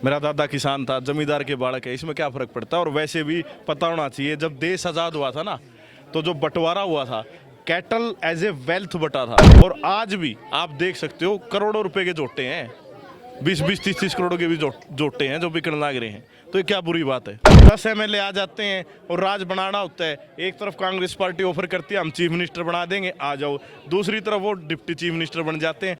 मेरा दादा किसान था, जमींदार के बालक है, इसमें क्या फ़र्क पड़ता है। और वैसे भी पता होना चाहिए, जब देश आज़ाद हुआ था ना, तो जो बंटवारा हुआ था, कैटल एज ए वेल्थ बटा था। और आज भी आप देख सकते हो करोड़ों रुपए के जोटे हैं, 20-20, 30-30 करोड़ के भी जोटे हैं जो बिकने लग रहे हैं। तो ये क्या बुरी बात है। 10 MLA आ जाते हैं और राज बनाना होता है। एक तरफ कांग्रेस पार्टी ऑफर करती है हम चीफ मिनिस्टर बना देंगे, आ जाओ, दूसरी तरफ वो डिप्टी चीफ मिनिस्टर बन जाते हैं।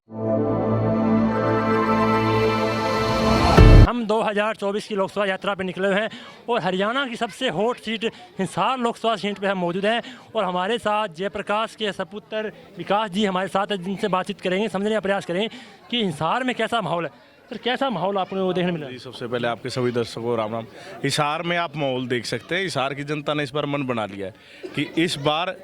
हम 2024 की लोकसभा यात्रा पे निकले हुए हैं और हरियाणा की सबसे hot seat Hisar Lok Sabha seat पे हम मौजूद हैं और हमारे साथ जयप्रकाश के सपुत्र विकास जी हमारे साथ हैं, जिनसे बातचीत करेंगे, समझने का प्रयास करें कि हिसार में कैसा माहौल है। सर, कैसा माहौल आपने वो देखने मिला? जी, सबसे पहले आपके सभी दर्शकों को राम राम। हिसार में आप माहौल देख सकते हैं। हिसार की जनता ने इस बार मन बना लिया है कि इस बार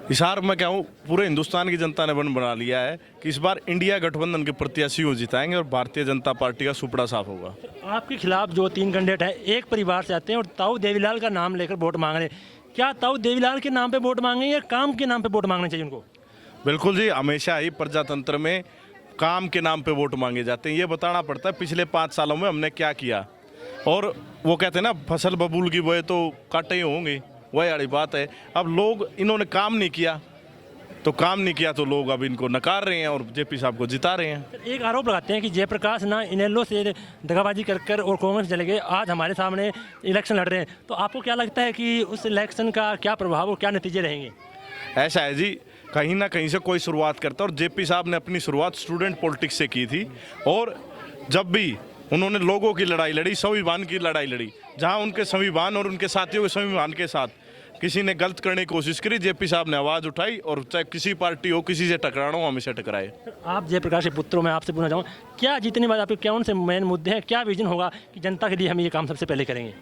हिसार में क्या हूँ, पूरे हिंदुस्तान की जनता ने मन बना लिया है कि इस बार इंडिया गठबंधन के प्रत्याशी को जिताएंगे और भारतीय जनता पार्टी का सुपड़ा साफ होगा। आपके खिलाफ जो 3 कैंडिडेट हैं, एक परिवार से आते हैं और ताऊ देवीलाल का नाम लेकर वोट मांग रहे हैं। क्या ताऊ देवीलाल के नाम पे वोट मांगे या काम के नाम पे वोट मांगना चाहिए उनको? बिल्कुल जी, हमेशा ही प्रजातंत्र में काम के नाम पे वोट मांगे जाते हैं। ये बताना पड़ता है पिछले 5 सालों में हमने क्या किया। और वो कहते हैं ना, फसल बबूल की बोए तो कांटे ही होंगे, वही वाली बात है। अब लोग, इन्होंने काम नहीं किया तो लोग अब इनको नकार रहे हैं और जेपी साहब को जिता रहे हैं। एक आरोप लगाते हैं कि जयप्रकाश ना इनेलो से दगाबाजी कर और कांग्रेस चले गए, आज हमारे सामने इलेक्शन लड़ रहे हैं। तो आपको क्या लगता है कि उस इलेक्शन का क्या प्रभाव और क्या नतीजे रहेंगे? ऐसा है जी, कहीं ना कहीं से कोई शुरुआत करता है और जेपी साहब ने अपनी शुरुआत स्टूडेंट पॉलिटिक्स से की थी। और जब भी उन्होंने लोगों की लड़ाई लड़ी, संविधान की लड़ाई लड़ी, जहां उनके संविधान और उनके साथियों के संविधान के साथ किसी ने गलत करने की कोशिश करी, जेपी साहब ने आवाज़ उठाई और चाहे किसी पार्टी हो, किसी से टकराना हो, हमेशा टकराए। आप जयप्रकाश के पुत्रों में आपसे पूछना चाहूँ, क्या जितने बाद आपके कौन से मेन मुद्दे हैं, क्या विजन होगा कि जनता के लिए हम ये काम सबसे पहले करेंगे?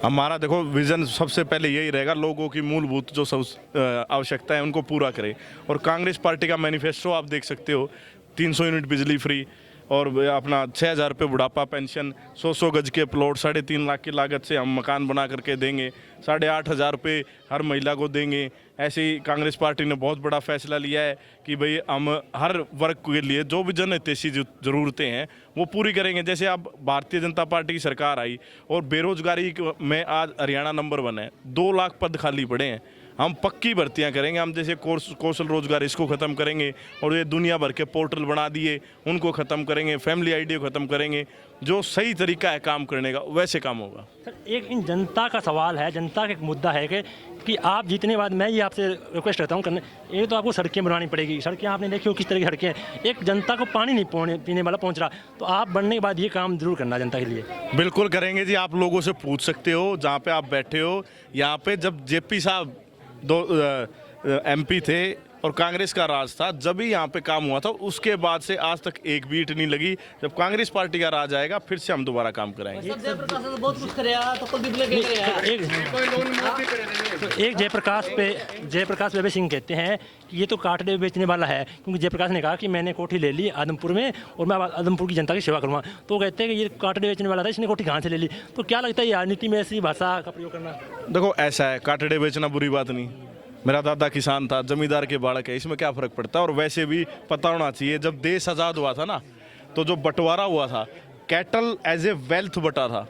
हमारा देखो विज़न सबसे पहले यही रहेगा, लोगों की मूलभूत जो सब आवश्यकता है उनको पूरा करें। और कांग्रेस पार्टी का मैनिफेस्टो आप देख सकते हो, 300 यूनिट बिजली फ्री और अपना 6,000 रुपये बुढ़ापा पेंशन, 100 गज के प्लॉट 3.5 लाख की लागत से हम मकान बना करके देंगे, 8,500 रुपये हर महिला को देंगे। ऐसे ही कांग्रेस पार्टी ने बहुत बड़ा फैसला लिया है कि भाई हम हर वर्ग के लिए जो भी जनहितैषी ज़रूरतें हैं वो पूरी करेंगे। जैसे अब भारतीय जनता पार्टी की सरकार आई और बेरोजगारी में आज हरियाणा नंबर 1 है, 2 लाख पद खाली पड़े हैं। हम पक्की भर्तियां करेंगे, हम जैसे कौशल रोजगार इसको ख़त्म करेंगे और ये दुनिया भर के पोर्टल बना दिए उनको ख़त्म करेंगे, फैमिली आईडी को ख़त्म करेंगे। जो सही तरीका है काम करने का वैसे काम होगा। सर, एक इन जनता का सवाल है, जनता का एक मुद्दा है कि आप जीतने बाद मैं ये आपसे रिक्वेस्ट करता हूँ करने, एक तो आपको सड़कें बनवानी पड़ेगी। सड़कें आपने देखी हो किस तरह की सड़कें हैं, एक जनता को पानी नहीं पीने वाला पहुँच रहा, तो आप बनने के बाद ये काम जरूर करना जनता के लिए। बिल्कुल करेंगे जी, आप लोगों से पूछ सकते हो जहाँ पे आप बैठे हो। यहाँ पे जब जेपी साहब MP थे और कांग्रेस का राज था, जब भी यहाँ पे काम हुआ था, उसके बाद से आज तक एक भी ईंट नहीं लगी। जब कांग्रेस पार्टी का राज आएगा फिर से हम दोबारा काम कराएंगे। एक जयप्रकाश बेबे सिंह कहते हैं कि ये तो काटने बेचने वाला है, क्योंकि जयप्रकाश ने कहा कि मैंने कोठी ले ली आदमपुर में और मैं आदमपुर की जनता की सेवा करूँगा। तो कहते हैं कि ये काटने बेचने वाला था, इसने कोठी कहाँ से ले ली? तो क्या लगता है ये राजनीति में ऐसी भाषा का प्रयोग करना? देखो ऐसा है, काटड़े बेचना बुरी बात नहीं। मेरा दादा किसान था, जमींदार के बालक है, इसमें क्या फ़र्क पड़ता है। और वैसे भी पता होना चाहिए, जब देश आज़ाद हुआ था ना, तो जो बंटवारा हुआ था, कैटल एज ए वेल्थ बटा था।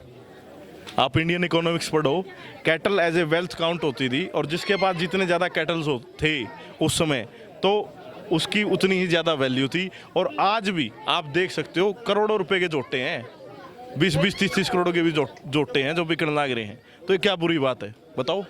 आप इंडियन इकोनॉमिक्स पढ़ो, cattle as a wealth count होती थी और जिसके पास जितने ज़्यादा कैटल्स थे उस समय, तो उसकी उतनी ही ज़्यादा वैल्यू थी। और आज भी आप देख सकते हो करोड़ों रुपए के जोटे हैं, 20-20, 30-30 करोड़ के भी जोटे हैं जो बिकने लग रहे हैं। तो ये क्या बुरी बात है, बताओ।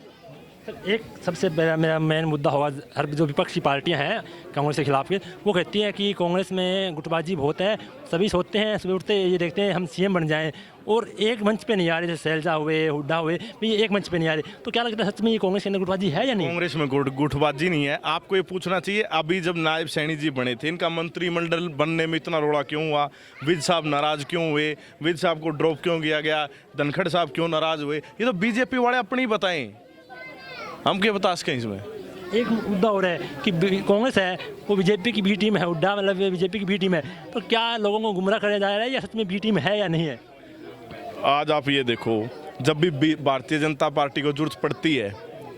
एक सबसे मेरा मेन मुद्दा होगा, हर जो विपक्षी पार्टियां हैं कांग्रेस के खिलाफ के, वो कहती हैं कि कांग्रेस में गुटबाजी बहुत है, सभी सोचते हैं, सभी उठते ये देखते हैं हम CM बन जाएं और एक मंच पे नहीं आ रहे, जैसे शैलजा हुए, हुड्डा हुए, ये एक मंच पे नहीं आ रहे। तो क्या लगता है सच में ये कांग्रेस के अंदर गुटबाजी है या नहीं? कांग्रेस में गुटबाजी नहीं है। आपको ये पूछना चाहिए, अभी जब नायब सैनी जी बने थे, इनका मंत्रिमंडल बनने में इतना रोड़ा क्यों हुआ? विज साहब नाराज क्यों हुए? विज साहब को ड्रॉप क्यों किया गया? धनखड़ साहब क्यों नाराज हुए? ये तो बीजेपी वाले अपने ही बताएं, हम क्या बता सकें इसमें। एक मुद्दा हो रहा है कि कांग्रेस है वो बीजेपी की बी टीम है, हुड्डा मतलब बीजेपी की बी टीम है। तो क्या लोगों को गुमराह करने जा रहा है या सच में बी टीम है या नहीं है? आज आप ये देखो, जब भी भारतीय जनता पार्टी को जरूरत पड़ती है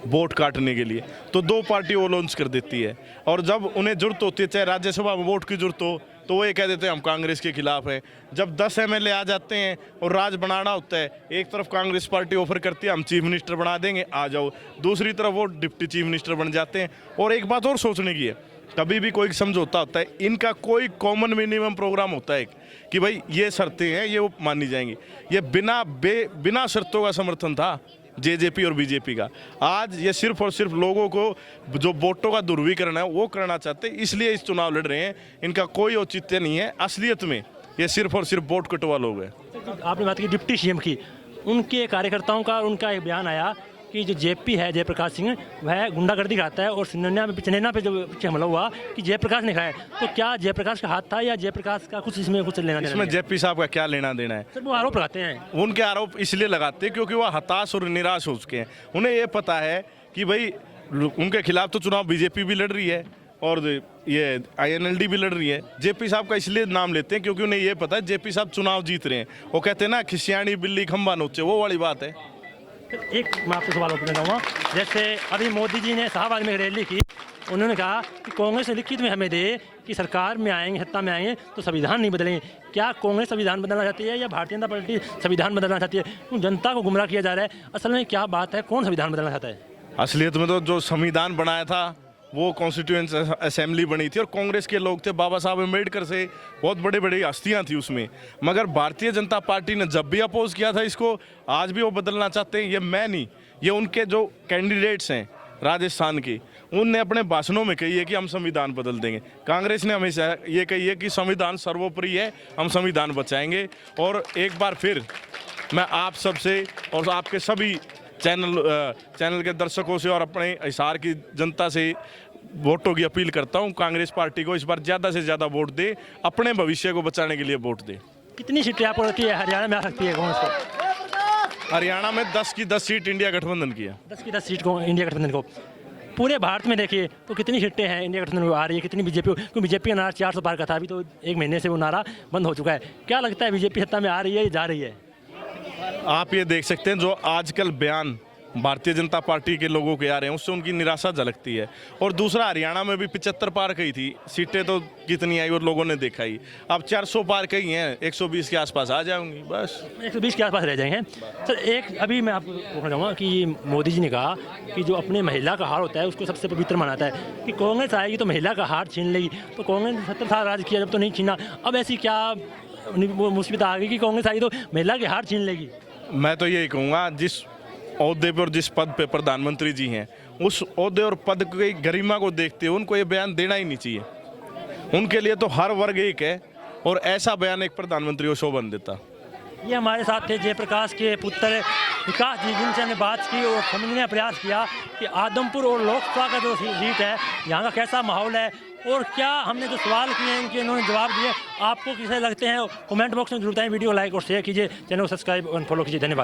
वोट काटने के लिए, तो 2 पार्टी वो लॉन्च कर देती है। और जब उन्हें जरूरत होती है, चाहे राज्यसभा में वोट की जरूरत हो तो वो ये कह देते हैं हम कांग्रेस के खिलाफ हैं। जब 10 एमएलए आ जाते हैं और राज बनाना होता है, एक तरफ कांग्रेस पार्टी ऑफर करती है हम चीफ मिनिस्टर बना देंगे आ जाओ, दूसरी तरफ वो डिप्टी चीफ मिनिस्टर बन जाते हैं। और एक बात और सोचने की है, कभी भी कोई समझौता होता है इनका कोई कॉमन मिनिमम प्रोग्राम होता है कि भाई ये शर्तें हैं ये वो मानी जाएंगी। ये बिना शर्तों का समर्थन था जेजेपी और बीजेपी का। आज ये सिर्फ और सिर्फ लोगों को जो वोटों का दुर्विकरण है वो करना चाहते हैं, इसलिए इस चुनाव लड़ रहे हैं। इनका कोई औचित्य नहीं है, असलियत में ये सिर्फ और सिर्फ वोट कटवा लोग हैं। आपने बात की डिप्टी सीएम की, उनके कार्यकर्ताओं का उनका एक बयान आया कि जो जेपी है जयप्रकाश सिंह वह गुंडागर्दी कराता है और चनेना पे जो पीछे हमला हुआ कि जयप्रकाश ने खाया, तो क्या जयप्रकाश का हाथ था या जयप्रकाश का कुछ इसमें कुछ लेना देना? इसमें जेपी साहब का क्या लेना देना है? सर वो आरोप लगाते हैं। उनके आरोप इसलिए लगाते हैं क्योंकि वो हताश और निराश हो चुके हैं। उन्हें ये पता है कि भाई उनके खिलाफ तो चुनाव बीजेपी भी लड़ रही है और ये INLD भी लड़ रही है। जेपी साहब का इसलिए नाम लेते हैं क्योंकि उन्हें ये पता है जेपी साहब चुनाव जीत रहे हैं। वो कहते हैं ना खिसियानी बिल्ली खंबा नोचे, वो वाली बात है। एक मैं आपसे सवाल पूछना चाहूँगा, जैसे अभी मोदी जी ने शाहबाद में रैली की, उन्होंने कहा कि कांग्रेस ने लिखित में हमें दे कि सरकार में आएंगे सत्ता में आएंगे तो संविधान नहीं बदलेंगे। क्या कांग्रेस संविधान बदलना चाहती है या भारतीय जनता पार्टी संविधान बदलना चाहती है? क्यों जनता को गुमराह किया जा रहा है? असल में क्या बात है, कौन संविधान बदलना चाहता है? असलियत में तो जो संविधान बनाया था वो कॉन्स्टिट्यूएंट असेंबली बनी थी और कांग्रेस के लोग थे, बाबा साहब अम्बेडकर से बहुत बड़ी बड़ी हस्तियां थी उसमें। मगर भारतीय जनता पार्टी ने जब भी अपोज किया था इसको, आज भी वो बदलना चाहते हैं। ये मैं नहीं, ये उनके जो कैंडिडेट्स हैं राजस्थान के, उनने अपने भाषणों में कही है कि हम संविधान बदल देंगे। कांग्रेस ने हमेशा ये कही है कि संविधान सर्वोपरि है, हम संविधान बचाएंगे। और एक बार फिर मैं आप सबसे और आपके सभी चैनल के दर्शकों से और अपने हिसार की जनता से वोटों की अपील करता हूं, कांग्रेस पार्टी को इस बार ज़्यादा से ज़्यादा वोट दे, अपने भविष्य को बचाने के लिए वोट दे। कितनी सीटें आपको लगती है हरियाणा में आ सकती है कांग्रेस को? हरियाणा में 10 की 10 सीट इंडिया गठबंधन की है। 10 की 10 सीट को इंडिया गठबंधन को। पूरे भारत में देखिए तो कितनी सीटें हैं इंडिया गठबंधन को आ रही है, कितनी बीजेपी, क्योंकि बीजेपी का नारा 400 पार का था, अभी तो 1 महीने से वो नारा बंद हो चुका है। क्या लगता है बीजेपी सत्ता में आ रही है या जा रही है? आप ये देख सकते हैं जो आजकल बयान भारतीय जनता पार्टी के लोगों के आ रहे हैं उससे उनकी निराशा झलकती है। और दूसरा, हरियाणा में भी 75 पार कही थी सीटें, तो कितनी आई और लोगों ने देखा ही। अब 400 पार कही हैं, 120 के आसपास आ जाएंगी, बस 120 के आसपास रह जाएंगे। सर एक अभी मैं आपको पूछना चाहूँगा कि मोदी जी ने कहा कि जो अपने महिला का हार होता है उसको सबसे पवित्र मानता है, कि कांग्रेस आएगी तो महिला का हार छीन लेगी। तो कांग्रेस ने 70 साल राज किया, जब तो नहीं छीना, अब ऐसी क्या मुसीबत आ गई कि कांग्रेस आएगी तो महिला के हार छीन लेगी? मैं तो यही कहूँगा, जिस ओहदे पर और जिस पद पे प्रधानमंत्री जी हैं, उस ओहदे और पद की गरिमा को देखते हुए उनको ये बयान देना ही नहीं चाहिए। उनके लिए तो हर वर्ग एक है और ऐसा बयान एक प्रधानमंत्री को शोभन देता। ये हमारे साथ थे जयप्रकाश के पुत्र विकास जी, जिनसे हमने बात की और समझने का प्रयास किया कि आदमपुर और लोकसभा का जो सीट है यहाँ का कैसा माहौल है और क्या हमने जो सवाल किए हैं इनके इन्होंने जवाब दिए। आपको कैसे लगते हैं कमेंट बॉक्स में जरूर बताएं। वीडियो लाइक और शेयर कीजिए, चैनल को सब्सक्राइब और फॉलो कीजिए। धन्यवाद।